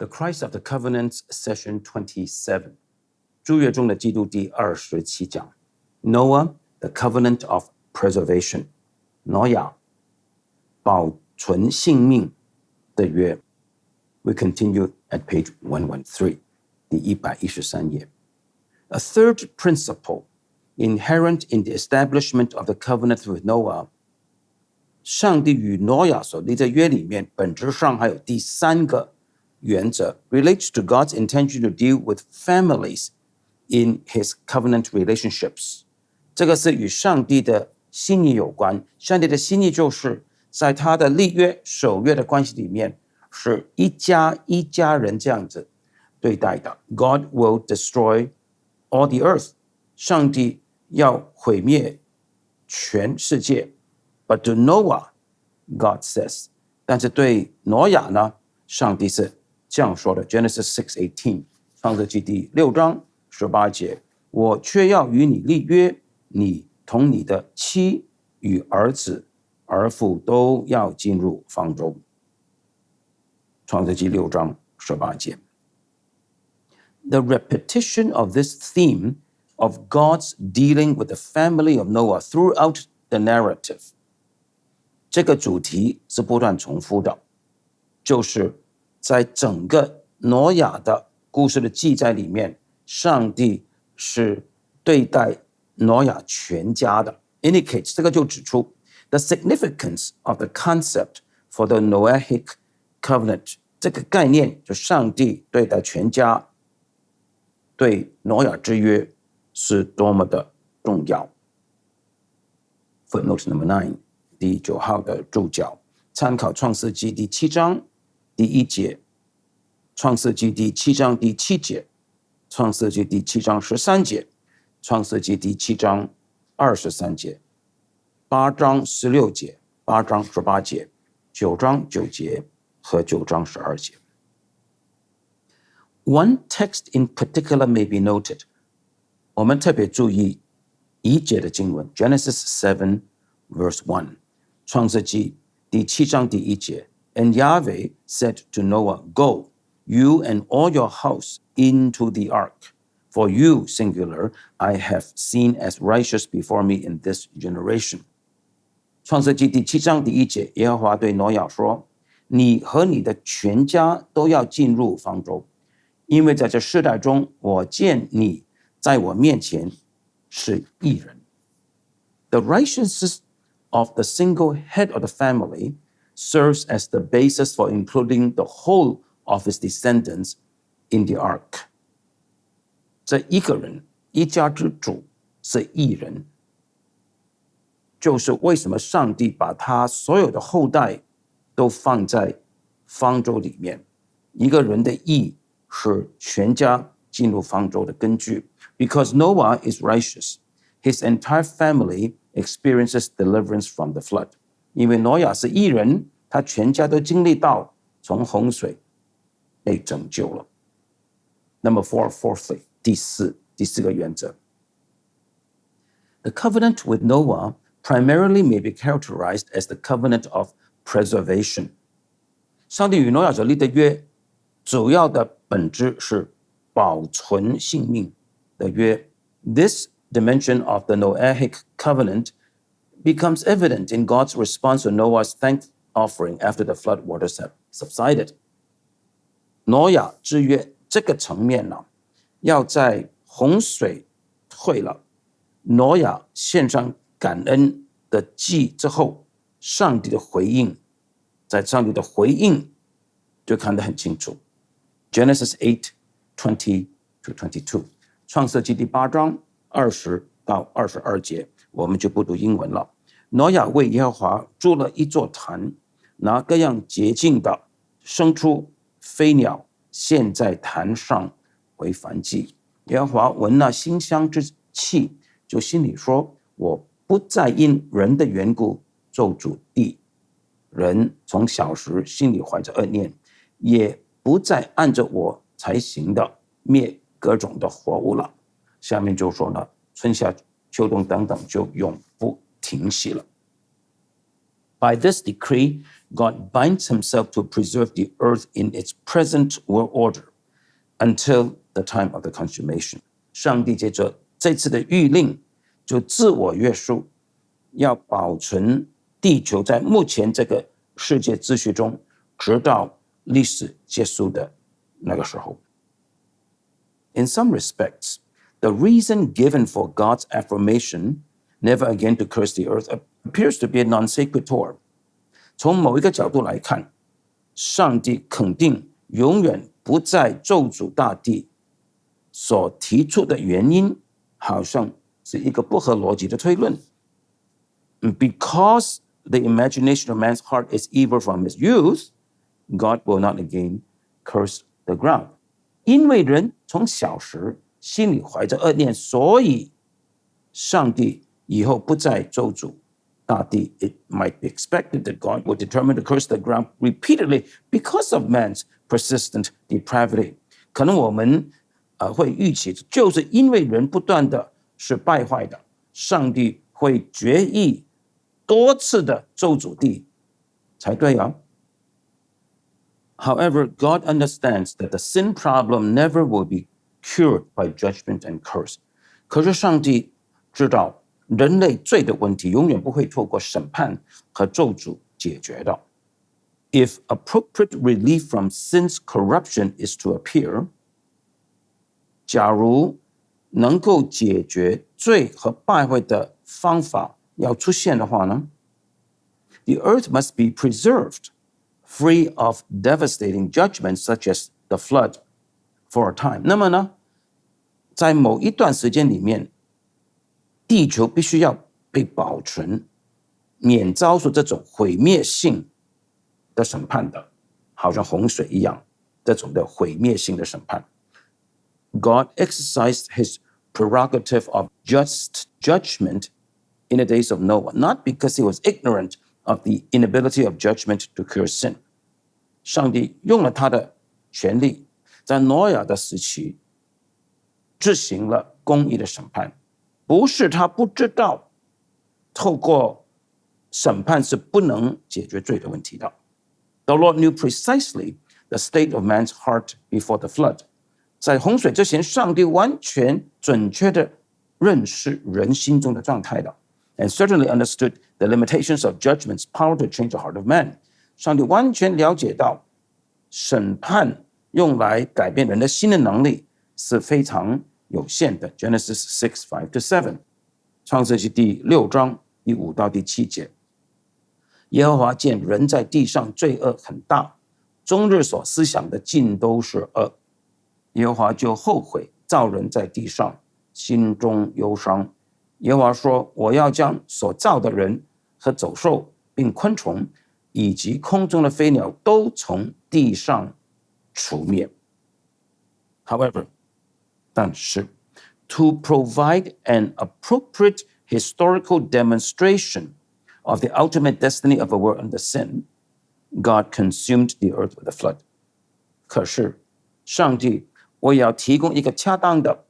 The Christ of the Covenant Session 27 诸约中的基督第27讲 Noah, the Covenant of Preservation 挪亚保存性命的约 We continue at page 113第113页 A third principle inherent in the establishment of the covenant with Noah 上帝与挪亚所立的约里面本质上还有第三个原则 relates to God's intention to deal with families in his covenant relationships. 这个是与上帝的心意有关。上帝的心意就是在他的立约守约的关系里面是一家一家人这样子对待的。God will destroy all the earth. 上帝要毁灭全世界。But to Noah, God says. 但是对挪亚呢，上帝是这样说的 Genesis 6:18 创世纪第6章18节我却要与你立约你同你的妻与儿子儿妇都要进入方舟创世纪6章18节 The repetition of this theme of God's dealing with the family of Noah throughout the narrative 这个主题是不断重复的就是在整个挪亚的故事的记载里面上帝是对待挪亚全家的 indicates 这个就指出 the significance of the concept for the Noahic covenant 这个概念就上帝对待全家对挪亚之约是多么的重要 Footnote number 9第9号的注脚参考创世纪第7章第1节创世纪第7章第7节创世纪第7章13节创世纪第7章23节8章16节8章18节9章9节和9章12节 One text in particular may be noted 我们特别注意一节的经文 Genesis 7 verse 1创世纪第7章第1节 And Yahweh said to Noah, Go, you and all your house into the ark. For you, singular, I have seen as righteous before me in this generation. 创世纪第7章第1节耶和华对挪亚说你和你的全家都要进入方舟因为在这世代中我见你在我面前是义人 The righteousness of the single head of the family serves as the basis for including the whole of his descendants in the ark. 这一个人一家之主是义人就是为什么上帝把他所有的后代都放在方舟里面一个人的义是全家进入方舟的根据 Because Noah is righteous, his entire family experiences deliverance from the flood. 因为挪亚是义人他全家都经历到从洪水被拯救了 Number 4, fourthly 第四个原则 The covenant with Noah primarily may be characterized as the covenant of preservation 上帝与挪亚所立的约主要的本质是保存性命的约 This dimension of the Noahic covenant becomes evident in God's response to Noah's thank offering after the flood waters have subsided. 挪亚之约这个层面呢，要在洪水退了，挪亚献上感恩的祭之后，上帝的回应，在上帝的回应就看得很清楚。Genesis 8:20-22，创世纪第8章20到22节，我们就不读英文了。挪亚为耶和华筑了一座坛，拿各样洁净的牲畜、飞鸟献在坛上为燔祭。耶和华闻那馨香之气，就心里说：我不再因人的缘故咒诅地，人从小时心里怀着恶念，也不再按着我才行的灭各种的活物了。下面就说呢，春夏秋冬等等就永不停息了。By this decree, God binds himself to preserve the earth in its present world order until the time of the consummation. 上帝借着这次的谕令，就自我约束，要保存地球在目前这个世界秩序中，直到历史结束的那个时候。In some respects, the reason given for God's affirmation never again to curse the earth appears to be a non sequitur. 从某一个角度来看，上帝肯定永远不再咒诅大地所提出的原因，好像是一个不合逻辑的推论。Because the imagination of man's heart is evil from his youth, God will not again curse the ground. 因为人从小时心里怀着恶念，所以上帝以后不再咒诅大地。It might be expected that God would determine to curse the ground repeatedly because of man's persistent depravity. 可能我们会预期，就是因为人不断的是败坏的，上帝会决意多次的咒诅地才对啊。However, God understands that the sin problem never will be cured by judgment and curse. 可是上帝知道人类罪的问题永远不会透过审判和咒诅解决的。If appropriate relief from sin's corruption is to appear, 假如能够解决罪和败坏的方法要出现的话呢， the earth must be preserved, free of devastating judgments such as the flood for a time. 那么呢，在某一段时间里面，地球必须要被保存，免遭受这种毁灭性的审判的，好像洪水一样，这种的毁灭性的审判。God exercised his prerogative of just judgment in the days of Noah, not because he was ignorant of the inability of judgment to cure sin. 上帝用了他的权力，在挪亚的时期执行了公义的审判，不是他不知道透过审判是不能解决罪的问题的。The Lord knew precisely the state of man's heart before the flood. 在洪水之前，上帝完全准确的认识人心中的状态的 and certainly understood the limitations of judgment's power to change the heart of man. 上帝完全了解到审判用来改变人的心的能力是非常有限的。Genesis 6:5-7， 创世纪第6章第5到第7节。耶和华见人在地上罪恶很大，终日所思想的尽都是恶。耶和华就后悔造人在地上，心中忧伤。耶和华说：“我要将所造的人和走兽，并昆虫，以及空中的飞鸟，都从地上除灭。” However, 但是 to provide an appropriate historical demonstration of the ultimate destiny of a world under sin, God consumed the earth with a flood. 可是上帝我也要提供一个恰当的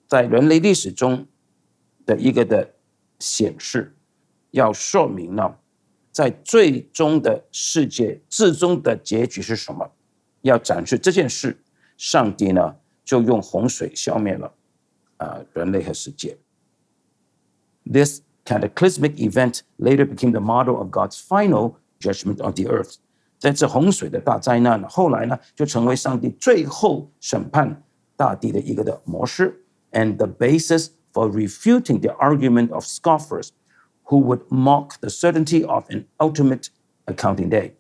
在人类历史中的一个的显示，要说明呢，在最终的世界至终的结局是什么，要展示这件事，上帝呢就用洪水消灭了人类和世界。This cataclysmic event later became the model of God's final judgment of the earth. 在这洪水的大灾难，后来呢，就成为上帝最后审判大地的一个的模式 ，and the basis for refuting the argument of scoffers who would mock the certainty of an ultimate accounting day.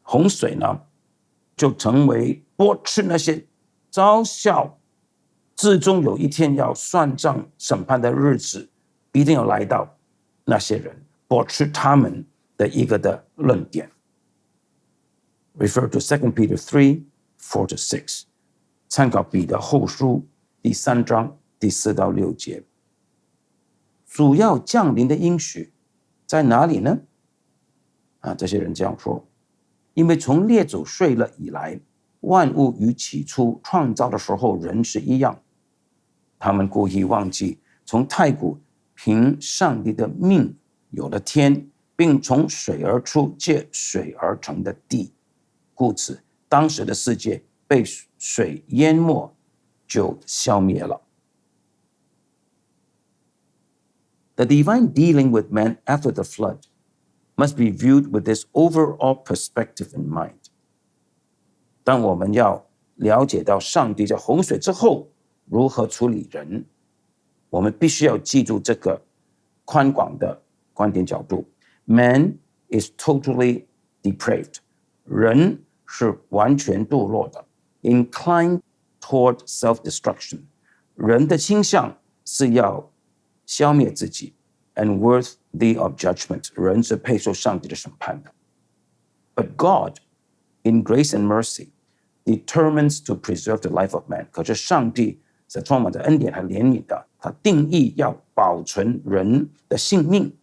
洪水呢，就成为驳斥那些嘲笑至终有一天要算账审判的日子必定要来到那些人，驳斥他们的一个的论点。Refer to 2 Peter 3:4-6， 参考彼得后书第3章第4到6节。主要降临的应许在哪里呢？这些人这样说，因为从列祖睡了以来，万物与起初创造的时候仍是一样。他们故意忘记从太古凭上帝的命有了天，并从水而出，借水而成的地，故此当时的世界被水淹没，就消灭了。The divine dealing with man after the flood must be viewed with this overall perspective in mind. 当我们要了解到上帝在洪水之后如何处理人，我们必须要记住这个宽广的观点角度。Man is totally depraved. 人是完全堕落的 inclined toward self-destruction. 人的倾向是要消灭自己 and worthy of judgment. 人是配受上帝的审判的。But God, in grace and mercy, determines to preserve the life of man. 可是上帝是充满着恩典和怜悯的，他定义要保存人的性命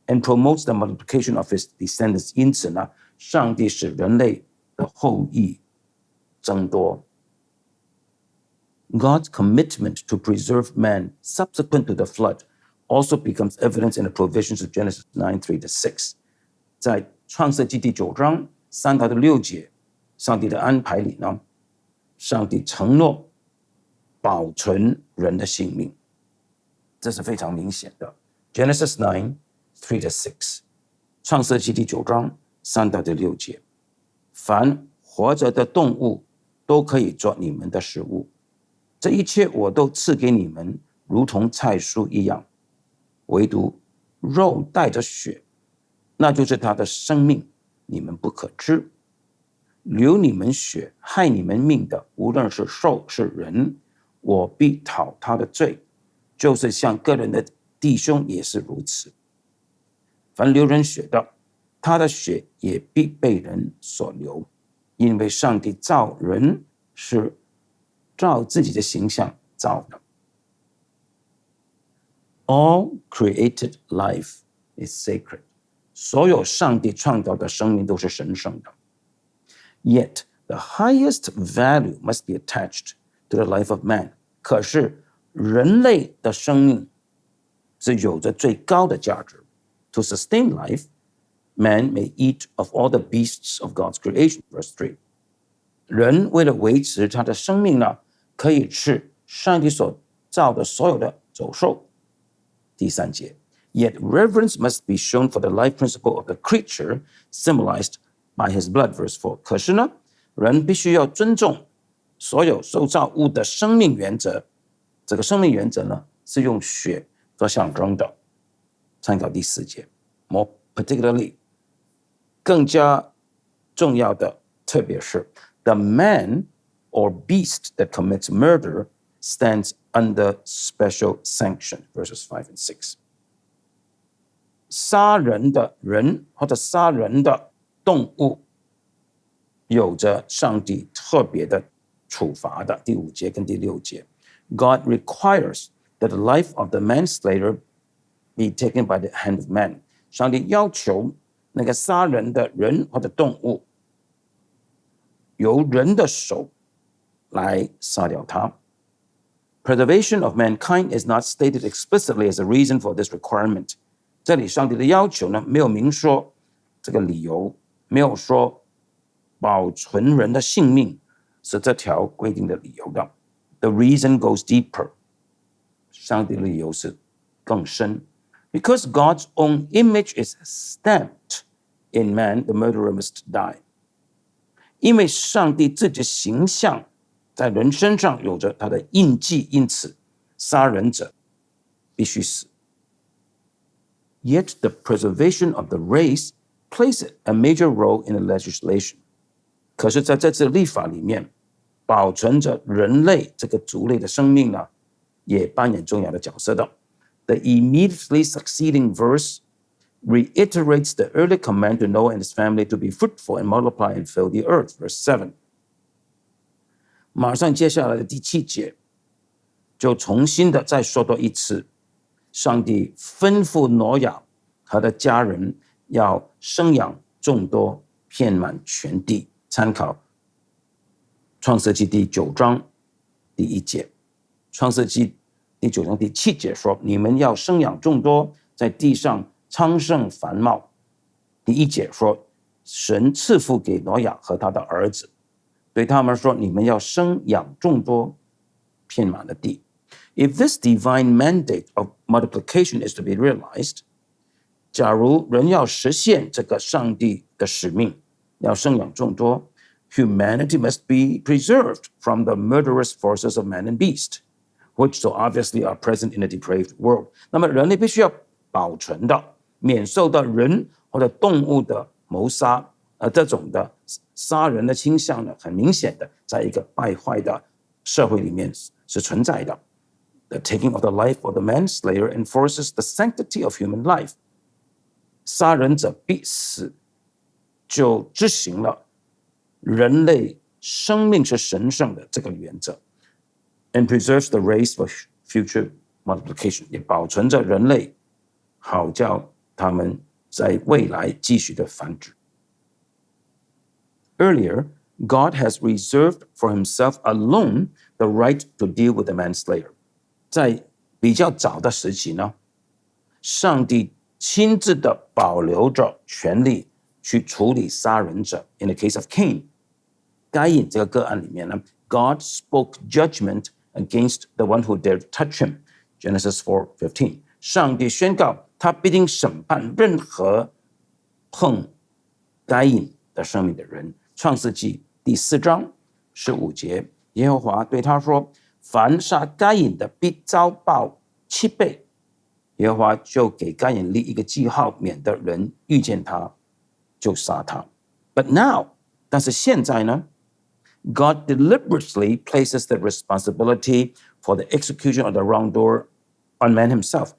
and promotes the multiplication of his descendants. 因此呢，上帝使人类的后裔增多。God's commitment to preserve man subsequent to the flood also becomes evident in the provisions of Genesis 9:3-6. 在创世纪第9章3到6节，上帝的安排里呢，上帝承诺保存人的性命，这是非常明显的。Genesis 9:3-6，创世纪第9章3到6节，凡活着的动物都可以做你们的食物，这一切我都赐给你们，如同菜蔬一样，唯独肉带着血，那就是它的生命，你们不可吃。流你们血害你们命的，无论是兽是人，我必讨他的罪，就是像个人的弟兄也是如此。凡流人血的，他的血也必被人所流，因为上帝造人是照自己的形象造的。All created life is sacred. 所有上帝创造的生命都是神圣的。Yet the highest value must be attached to the life of man. 可是人类的生命是有着最高的价值。To sustain life, man may eat of all the beasts of God's creation. Verse 3. 人为了维持他的生命呢，可以吃上帝所造的所有的走兽。第3节。Yet reverence must be shown for the life principle of the creature symbolized by his blood. Verse 4. 可是呢，人必须要尊重所有受造物的生命原则。这个生命原则呢，是用血做象征的。参考第4节。More particularly， 更加重要的，特别是 the man or beast that commits murder stands under special sanction. Verses 5 and 6。杀人的人或者杀人的动物，有着上帝特别的处罚的。第5节跟第6节。God requires that the life of the manslayer be taken by the hand of man. 上帝要求那个杀人的人或者动物，由人的手来杀掉他。Preservation of mankind is not stated explicitly as a reason for this requirement. 这里上帝的要求呢，没有明说这个理由，没有说保存人的性命是这条规定的理由的。The reason goes deeper. 上帝的理由是更深。Because God's own image is stamped in man, the murderer must die. 因为上帝自己的形象在人身上有着他的印记，因此杀人者必须死。Yet the preservation of the race plays a major role in the legislation. 可是在这次立法里面，保存着人类这个族类的生命呢，也扮演重要的角色的。The immediately succeeding verse reiterates the early command to Noah and his family to be fruitful and multiply and fill the earth. Verse 7. 马上接下来的第7节，就重新的再说多一次，上帝吩咐挪亚和他的家人要生养众多，遍满全地。参考创世纪第9章第1节。创世纪第9章第7节说，你们要生养众多，在地上昌盛繁茂，第1节说，神赐福给挪亚和他的儿子，对他们说，你们要生养众多，遍满了地。If this divine mandate of multiplication is to be realized, 假如人要实现这个上帝的使命，要生养众多， humanity must be preserved from the murderous forces of man and beast, which so obviously are present in a depraved world. 那么人类必须要保存的，免受到人或者动物的谋杀，这种的杀人的倾向呢，很明显的在一个败坏的社会里面是存在的。The taking of the life of the manslayer enforces the sanctity of human life. 杀人者必死，就执行了人类生命是神圣的这个原则。And preserves the race for future multiplication. 也保存着人类，好叫他们在未来继续的繁殖。Earlier, God has reserved for himself alone the right to deal with the manslayer. 在比较早的时期呢，上帝亲自的保留着权利去处理杀人者。In the case of Cain, 该隐这个个案里面呢， God spoke judgment against the one who dared touch him. Genesis 4:15. 上帝宣告他必定审判任何碰该隐的生命的人。创世纪第4章15节，耶和华对他说，凡杀该隐的必遭报7倍。耶和华就给该隐立一个记号，免得人遇见他就杀他。But now, 但是现在呢， God deliberately places the responsibility for the execution of the wrongdoer on man himself.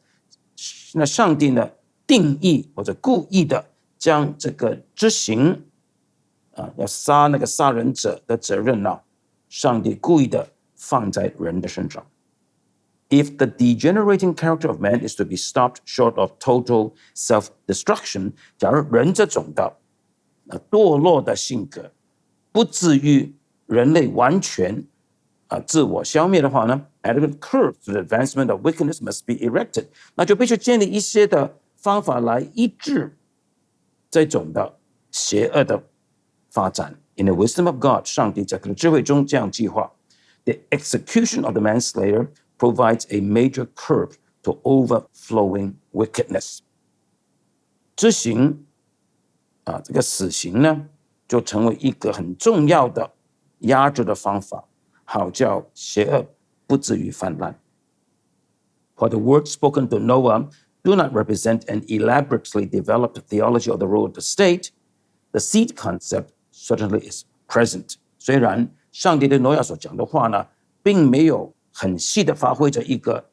那上帝呢，定义或者故意的将这个执行要杀那个杀人者的责任呢，上帝故意的放在人的身上。If the degenerating character of man is to be stopped short of total self-destruction, 假如人这种的堕落的性格不至于人类完全自我消灭的话呢， adequate curbs to the advancement of wickedness must be erected. 那就必须建立一些的方法来抑制这种的邪恶的发展。In the wisdom of God, 上帝在他的智慧中这样计划。The execution of the manslayer provides a major curb to overflowing wickedness. 执行这个死刑呢，就成为一个很重要的压制的方法，好叫邪恶不至于泛滥。For the words spoken to Noah do not represent an elaborately developed theology of the role of the state, the seed concept certainly is present. 虽然上帝对挪亚所讲的话呢，并没有很细的发挥着一个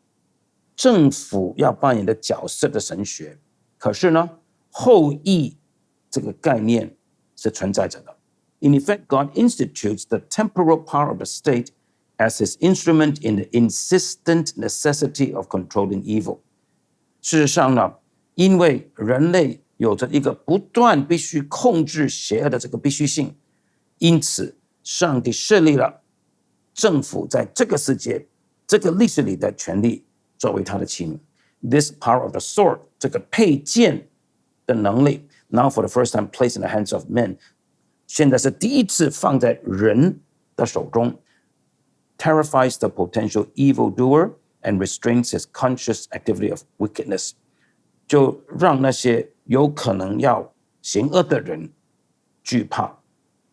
政府要扮演的角色的神学，可是呢，后裔这个概念是存在着的。In effect, God institutes the temporal power of the state as his instrument in the insistent necessity of controlling evil. 事实上呢，因为人类有着一个不断必须控制邪恶的这个必须性，因此上帝设立了政府在这个世界、这个历史里的权利作为他的器皿。This power of the sword, 这个佩剑的能力 now for the first time placed in the hands of men, 现在是第一次放在人的手中 terrifies the potential evildoer and restrains his conscious activity of wickedness. 就让那些有可能要行恶的人惧怕，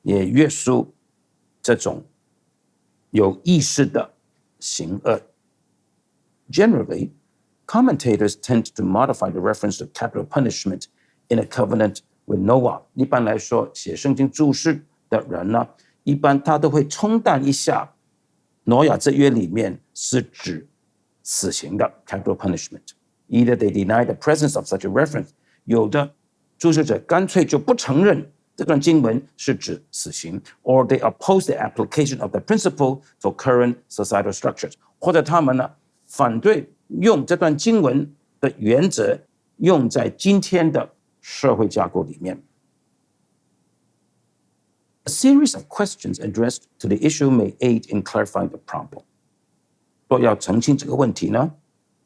也约束这种有意识的行恶。Generally, commentators tend to modify the reference to capital punishment in a covenant with Noah. 一般来说，写圣经注释的人呢，一般他都会冲淡一下挪亚之约里面是指死刑的 capital punishment. Either they deny the presence of such a reference, 有的注释者干脆就不承认这段经文是指死刑 or they oppose the application of the principle for current societal structures. 或者他们呢，反对用这段经文的原则用在今天的社会架构里面。A series of questions addressed to the issue may aid in clarifying the problem. 若要澄清这个问题呢，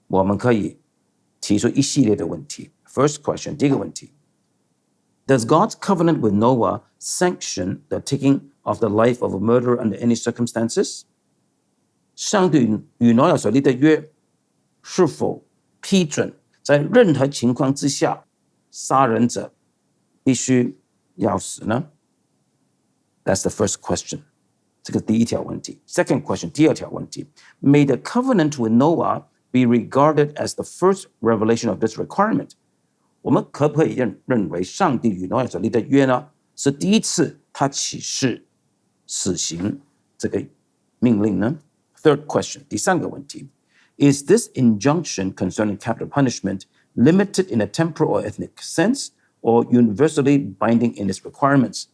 我们可以提出一系列的问题。First question, 第一个问题 Does God's covenant with Noah sanction the taking of the life of a murderer under any circumstances? 上帝与挪亚所立的约是否批准在任何情况之下杀人者必须要死呢？ That's the first question. 这个第一条问题。Second question, 第二条问题。May the covenant with Noah be regarded as the first revelation of this requirement? 我们可不可以认为上帝与挪亚所立的约呢，是第一次他启示死刑这个命令呢？ Third question, 第三个问题。Is this injunction concerning capital punishment limited in a temporal or ethnic sense, or universally binding in its requirements?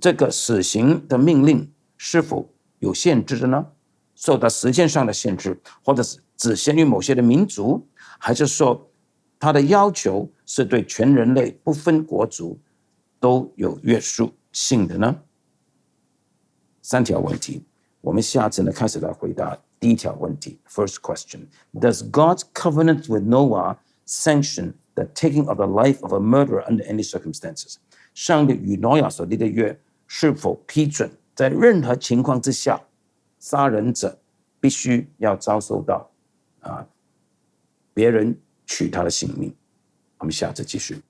这个死刑的命令是否有限制的呢？受到时间上的限制，或者是只限于某些的民族，还是说它的要求是对全人类不分国族都有约束性的呢？三条问题，我们下次呢开始来回答第一条问题。First question, does God's covenant with Noah sanction the taking of the life of a murderer under any circumstances? 上帝与挪亚所立的约是否批准在任何情况之下，杀人者必须要遭受到别人取他的性命？我们下次继续。